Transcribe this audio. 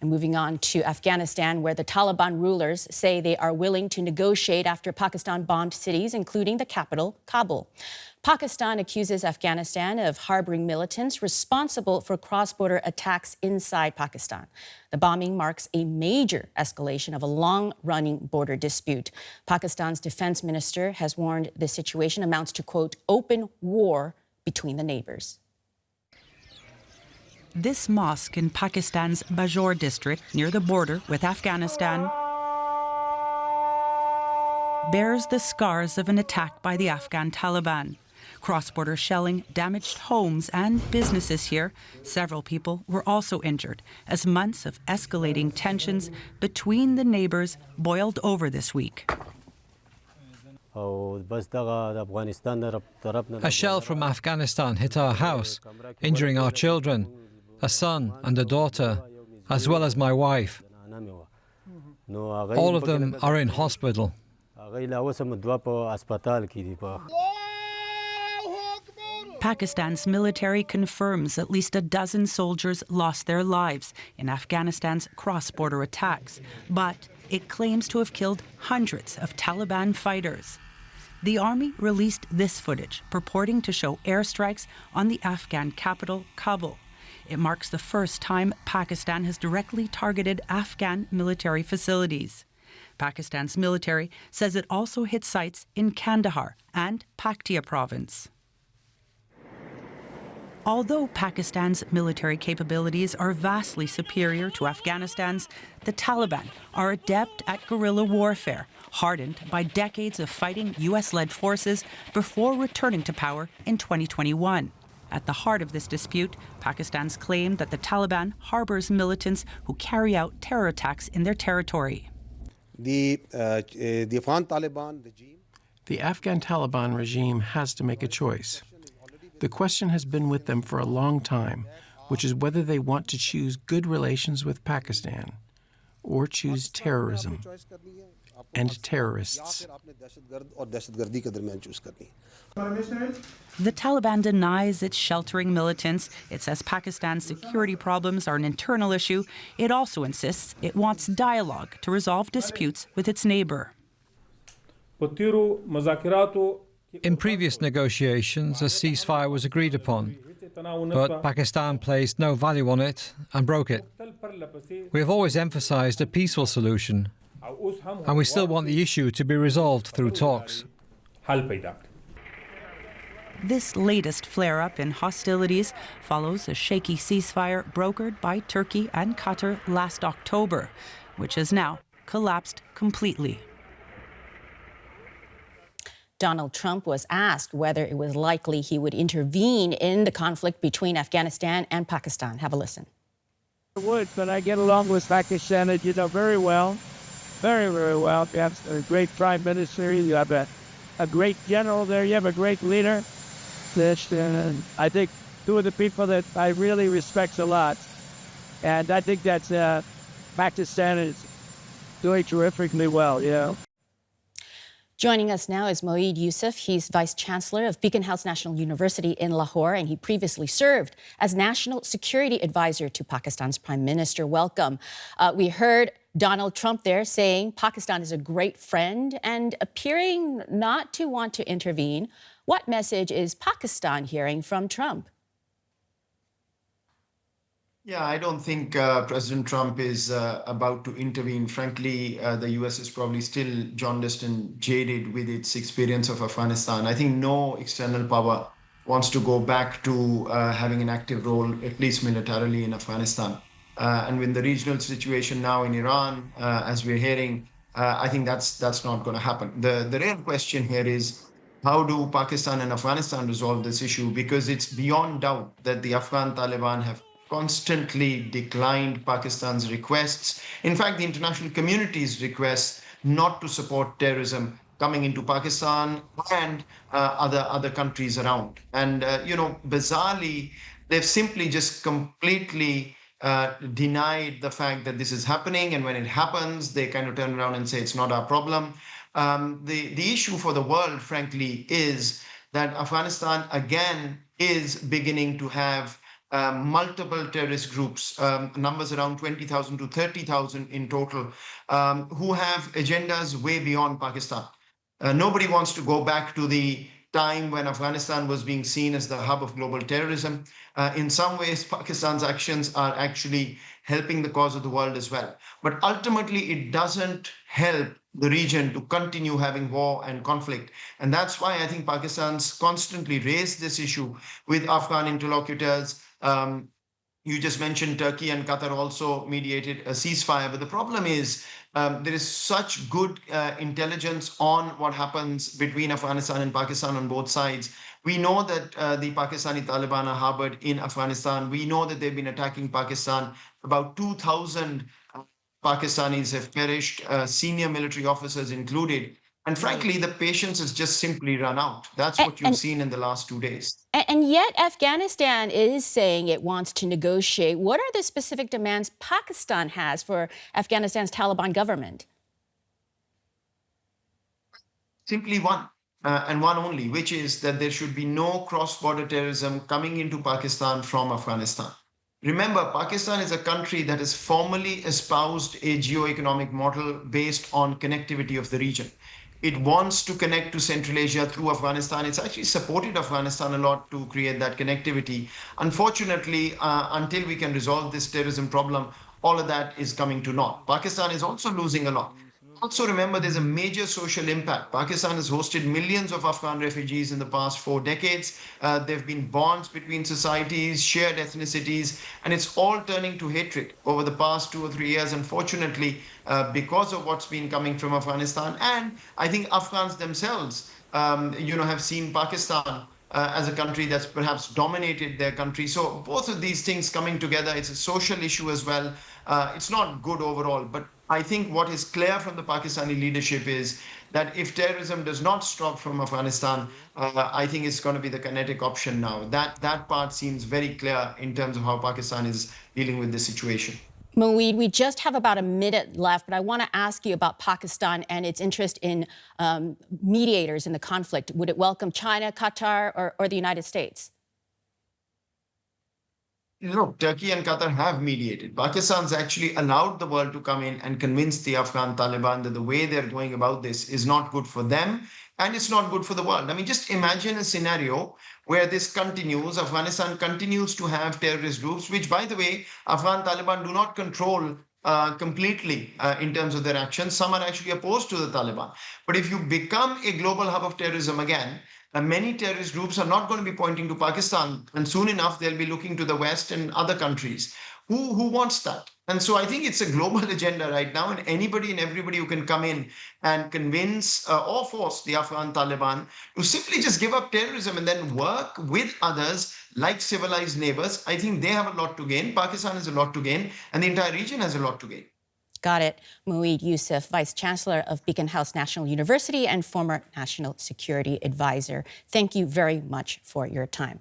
And moving on to Afghanistan, where the Taliban rulers say they are willing to negotiate after Pakistan bombed cities, including the capital, Kabul. Pakistan accuses Afghanistan of harboring militants responsible for cross-border attacks inside Pakistan. The bombing marks a major escalation of a long-running border dispute. Pakistan's defense minister has warned the situation amounts to, quote, open war between the neighbors. This mosque in Pakistan's Bajaur district, near the border with Afghanistan, bears the scars of an attack by the Afghan Taliban. Cross-border shelling damaged homes and businesses here. Several people were also injured as months of escalating tensions between the neighbors boiled over this week. A shell from Afghanistan hit our house, injuring our children, a son and a daughter, as well as my wife. All of them are in hospital. Pakistan's military confirms at least a dozen soldiers lost their lives in Afghanistan's cross-border attacks, but it claims to have killed hundreds of Taliban fighters. The army released this footage purporting to show airstrikes on the Afghan capital, Kabul. It marks the first time Pakistan has directly targeted Afghan military facilities. Pakistan's military says it also hit sites in Kandahar and Paktia province. Although Pakistan's military capabilities are vastly superior to Afghanistan's, the Taliban are adept at guerrilla warfare, hardened by decades of fighting U.S.-led forces before returning to power in 2021. At the heart of this dispute, Pakistan's claim that the Taliban harbors militants who carry out terror attacks in their territory. The Afghan Taliban regime has to make a choice. The question has been with them for a long time, which is whether they want to choose good relations with Pakistan or choose terrorism and terrorists. The Taliban denies it's sheltering militants. It says Pakistan's security problems are an internal issue. It also insists it wants dialogue to resolve disputes with its neighbor. In previous negotiations, a ceasefire was agreed upon, but Pakistan placed no value on it and broke it. We have always emphasized a peaceful solution, and we still want the issue to be resolved through talks. This latest flare-up in hostilities follows a shaky ceasefire brokered by Turkey and Qatar last October, which has now collapsed completely. Donald Trump was asked whether it was likely he would intervene in the conflict between Afghanistan and Pakistan. Have a listen. I would, but I get along with Pakistan, as you know, very well. Very, very well. You have a great prime minister. You have a great general there. You have a great leader. I think two of the people that I really respect a lot. And I think that Pakistan is doing terrifically well, you know. Joining us now is Moeed Yusuf. He's Vice Chancellor of Beaconhouse National University in Lahore, and he previously served as National Security Advisor to Pakistan's Prime Minister. Welcome. We heard Donald Trump there saying Pakistan is a great friend and appearing not to want to intervene. What message is Pakistan hearing from Trump? Yeah, I don't think President Trump is about to intervene. Frankly, the U.S. is probably still jaundiced and jaded with its experience of Afghanistan. I think no external power wants to go back to having an active role, at least militarily, in Afghanistan. And with the regional situation now in Iran, as we're hearing, I think that's not going to happen. The real question here is, how do Pakistan and Afghanistan resolve this issue? Because it's beyond doubt that the Afghan Taliban have constantly declined Pakistan's requests. In fact, the international community's requests not to support terrorism coming into Pakistan and other countries around. And, bizarrely, they've simply just completely denied the fact that this is happening. And when it happens, they kind of turn around and say it's not our problem. The issue for the world, frankly, is that Afghanistan, again, is beginning to have multiple terrorist groups, numbers around 20,000 to 30,000 in total, who have agendas way beyond Pakistan. Nobody wants to go back to the time when Afghanistan was being seen as the hub of global terrorism. In some ways, Pakistan's actions are actually helping the cause of the world as well. But ultimately, it doesn't help the region to continue having war and conflict. And that's why I think Pakistan's constantly raised this issue with Afghan interlocutors. You just mentioned Turkey and Qatar also mediated a ceasefire. But the problem is there is such good intelligence on what happens between Afghanistan and Pakistan on both sides. We know that the Pakistani Taliban are harbored in Afghanistan. We know that they've been attacking Pakistan. About 2,000 Pakistanis have perished, senior military officers included. And frankly, the patience has just simply run out. That's what you've seen in the last 2 days. And yet Afghanistan is saying it wants to negotiate. What are the specific demands Pakistan has for Afghanistan's Taliban government? Simply one, and one only, which is that there should be no cross-border terrorism coming into Pakistan from Afghanistan. Remember, Pakistan is a country that has formally espoused a geo-economic model based on connectivity of the region. It wants to connect to Central Asia through Afghanistan. It's actually supported Afghanistan a lot to create that connectivity. Unfortunately, until we can resolve this terrorism problem, all of that is coming to naught. Pakistan is also losing a lot. Also remember, there's a major social impact. Pakistan has hosted millions of Afghan refugees in the past 4 decades. There have been bonds between societies, shared ethnicities, and it's all turning to hatred over the past 2 or 3 years, unfortunately, because of what's been coming from Afghanistan. And I think Afghans themselves, have seen Pakistan as a country that's perhaps dominated their country. So both of these things coming together, it's a social issue as well. It's not good overall, but I think what is clear from the Pakistani leadership is that if terrorism does not stop from Afghanistan, I think it's going to be the kinetic option now. That part seems very clear in terms of how Pakistan is dealing with this situation. Moeed, we just have about a minute left, but I want to ask you about Pakistan and its interest in mediators in the conflict. Would it welcome China, Qatar, or the United States? Look, Turkey and Qatar have mediated. Pakistan's actually allowed the world to come in and convince the Afghan Taliban that the way they're going about this is not good for them and it's not good for the world. I mean, just imagine a scenario where this continues. Afghanistan continues to have terrorist groups, which, by the way, Afghan Taliban do not control completely in terms of their actions. Some are actually opposed to the Taliban. But if you become a global hub of terrorism again, many terrorist groups are not going to be pointing to Pakistan, and soon enough they'll be looking to the West and other countries. Who wants that? And so I think it's a global agenda right now, and anybody and everybody who can come in and convince or force the Afghan Taliban to simply just give up terrorism and then work with others like civilized neighbors, I think they have a lot to gain. Pakistan has a lot to gain, and the entire region has a lot to gain. Got it. Moeed Yusuf, Vice Chancellor of Beaconhouse National University and former National Security Advisor. Thank you very much for your time.